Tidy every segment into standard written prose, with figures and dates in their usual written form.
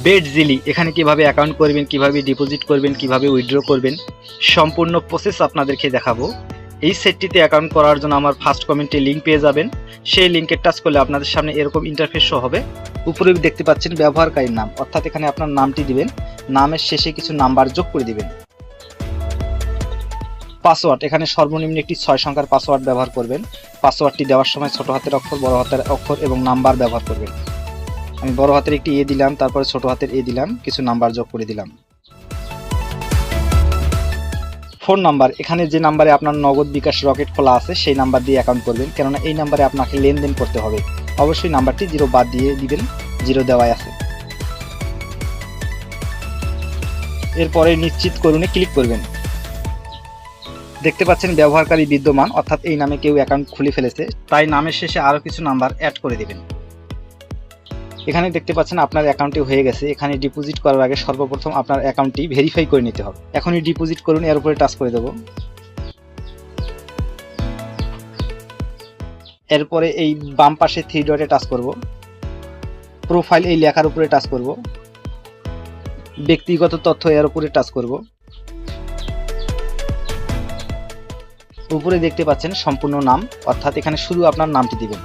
বেডজিলি এখানে কিভাবে অ্যাকাউন্ট করবেন, কিভাবে ডিপোজিট করবেন, কিভাবে উইথড্র করবেন, সম্পূর্ণ প্রসেস আপনাদেরকে দেখাবো। এই সেটটিতে অ্যাকাউন্ট করার জন্য আমার ফার্স্ট কমেন্টে লিঙ্ক পেয়ে যাবেন। সেই লিঙ্কে টাচ করলে আপনাদের সামনে এরকম ইন্টারফেস শো হবে। উপরে দেখতে পাচ্ছেন ব্যবহারকারীর নাম, অর্থাৎ এখানে আপনার নামটি দিবেন, নামের শেষে কিছু নাম্বার যোগ করে দিবেন। পাসওয়ার্ড, এখানে সর্বনিম্ন একটি 6 সংখ্যার পাসওয়ার্ড ব্যবহার করবেন। পাসওয়ার্ডটি দেওয়ার সময় ছোট হাতের অক্ষর, বড় হাতের অক্ষর এবং নাম্বার ব্যবহার করবেন। আমি বড় হাতের একটি এ দিলাম, তারপরে ছোট হাতের এ দিলাম, কিছু নাম্বার যোগ করে দিলাম। ফোন নাম্বার, এখানে যে নাম্বারে আপনার নগদ, বিকাশ, রকেট খোলা আছে সেই নাম্বার দিয়ে অ্যাকাউন্ট করবেন, কেননা এই নাম্বারে আপনাকে লেনদেন করতে হবে। অবশ্যই নাম্বারটি 0 বাদ দিয়ে দিবেন, 0 দেওয়াই আছে। এরপরে নিশ্চিত করুনে ক্লিক করবেন। দেখতে পাচ্ছেন ব্যবহারকারী বিদ্যমান, অর্থাৎ এই নামে কেউ অ্যাকাউন্ট খুলে ফেলেছে, তাই নামের শেষে আরও কিছু নাম্বার অ্যাড করে দিবেন। এখানে দেখতে পাচ্ছেন আপনার অ্যাকাউন্টটি হয়ে গেছে। এখানে ডিপোজিট করার আগে সর্বপ্রথম আপনার অ্যাকাউন্টটি ভেরিফাই করে নিতে হবে। এখনই ডিপোজিট করুন, এর উপরে টাচ করে দেব। এরপরে এই বাম পাশে 3 ডটে টাচ করব। প্রোফাইল এই লেখার উপরে টাচ করব। ব্যক্তিগত তথ্য এর উপরে টাচ করব। উপরে দেখতে পাচ্ছেন সম্পূর্ণ নাম, অর্থাৎ এখানে শুধু আপনার নামটি দিবেন।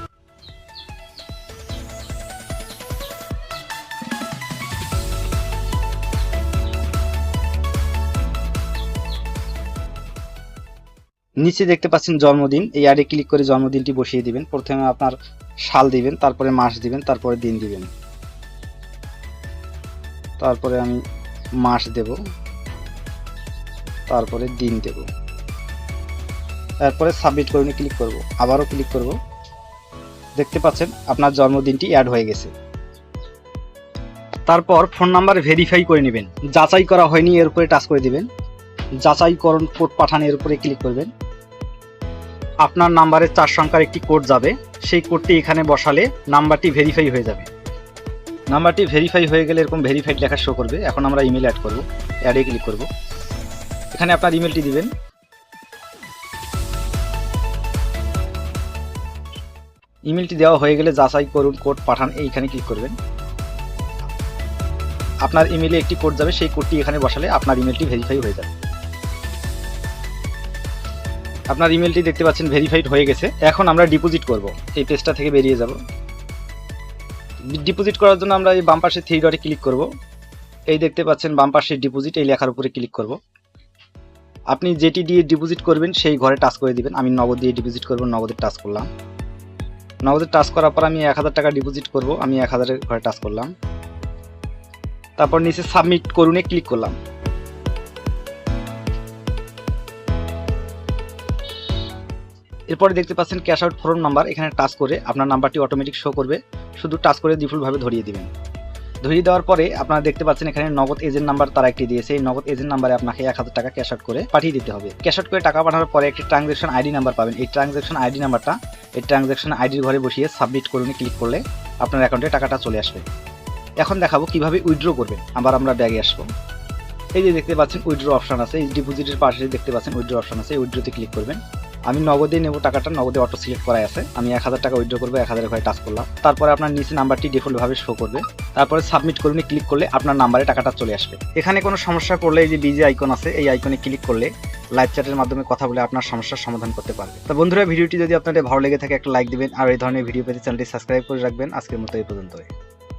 নিচে দেখতে পাচ্ছেন জন্মদিন, এই অ্যাডে ক্লিক করে জন্মদিনটি বসিয়ে দিবেন। প্রথমে আপনার সাল দিবেন, তারপরে মাস দিবেন, তারপরে দিন দিবেন। তারপরে আমি মাস দেব, তারপরে দিন দেব। তারপরে সাবমিট করুন ক্লিক করব, আবারও ক্লিক করব। দেখতে পাচ্ছেন আপনার জন্মদিনটি অ্যাড হয়ে গেছে। তারপর ফোন নাম্বার ভেরিফাই করে নেবেন। যাচাই করা হয়নি এর উপরে টাচ করে দিবেন। যাচাইকরণ কোড পাঠান এর উপরে ক্লিক করবেন। আপনার নাম্বারে 4 সংখ্যার একটি কোড যাবে, সেই কোডটি এখানে বসালে নাম্বারটি ভেরিফাই হয়ে যাবে। নাম্বারটি ভেরিফাই হয়ে গেলে এরকম ভেরিফাইড লেখা শো করবে। এখন আমরা ইমেল অ্যাড করব, অ্যাডে ক্লিক করব। এখানে আপনার ইমেলটি দিবেন। ইমেলটি দেওয়া হয়ে গেলে যাচাই করুন কোড পাঠান এইখানে ক্লিক করবেন। আপনার ইমেলে একটি কোড যাবে, সেই কোডটি এখানে বসালে আপনার ইমেলটি ভেরিফাই হয়ে যাবে। আপনার ইমেলটি দেখতে পাচ্ছেন ভেরিফাইড হয়ে গেছে। এখন আমরা ডিপোজিট করব। এই পেজটা থেকে বেরিয়ে যাব। ডিপোজিট করার জন্য আমরা এই বাম পাশে 3 ডটে ক্লিক করব। এই দেখতে পাচ্ছেন বাম পাশে ডিপোজিট এই লেখার উপরে ক্লিক করব। আপনি যেটি দিয়ে ডিপোজিট করবেন সেই ঘরে টাচ করে দিবেন। আমি নগদ দিয়ে ডিপোজিট করব, নগদে টাচ করলাম। নগদে টাচ করার পর আমি 1000 টাকা ডিপোজিট করব, আমি 1000 এর ঘরে টাচ করলাম। তারপর নিচে সাবমিট করুনে ক্লিক করলাম। এরপরে দেখতে পাচ্ছেন ক্যাশ আউট ফর্ম নাম্বার, এখানে টাচ করে আপনার নাম্বারটি অটোমেটিক শো করবে। শুধু টাচ করে ডিফল্টভাবে ধরিয়ে দিবেন। ধরিয়ে দেওয়ার পরে আপনারা দেখতে পাচ্ছেন এখানে নগদ এজেন্ট নাম্বার তারা একটি দিয়েছে। এই নগদ এজেন্ট নাম্বারে আপনাকে 1000 টাকা ক্যাশ আউট করে পাঠিয়ে দিতে হবে। ক্যাশ আউট করে টাকা পাঠানোর পরে একটি ট্রানজ্যাকশন আইডি নাম্বার পাবেন। এই ট্রানজ্যাকশন আইডি নাম্বারটা এই ট্রানজ্যাকশন আইডির ঘরে বসিয়ে সাবমিট করুনে ক্লিক করলে আপনার অ্যাকাউন্টে টাকাটা চলে আসবে। এখন দেখাবো কিভাবে উইথড্র করবেন। আবার আমরা ব্যাগে আসবো। এই যে দেখতে পাচ্ছেন উইথড্র অপশন আছে, এই ডিপোজিটের পাশে দেখতে পাচ্ছেন উইথড্র অপশন আছে, উইথড্রতে ক্লিক করবেন। আমি নগদে নেব টাকাটা, নগদে অটো সিলেক্ট করাই আছে। আমি 1000 টাকা উইথড্র করবো, 1000 এর ঘরে টাচ করলাম। তারপরে আপনার নিচে নাম্বারটি ডিফল্টভাবে শো করবে। তারপরে সাবমিট করুনে ক্লিক করলে আপনার নাম্বারে টাকাটা চলে আসবে। এখানে কোনো সমস্যা পড়লে এই যে বিজি আইকন আছে, এই আইকনে ক্লিক করলে লাইভ চ্যাটের মাধ্যমে কথা বলে আপনার সমস্যার সমাধান করতে পারবে। তো বন্ধুরা, ভিডিওটি যদি আপনাদের ভালো লেগে থাকে একটা লাইক দিবেন, আর এই ধরনের ভিডিও পেতে চ্যানেলটি সাবস্ক্রাইব করে রাখবেন। আজকের মতো এই পর্যন্তই।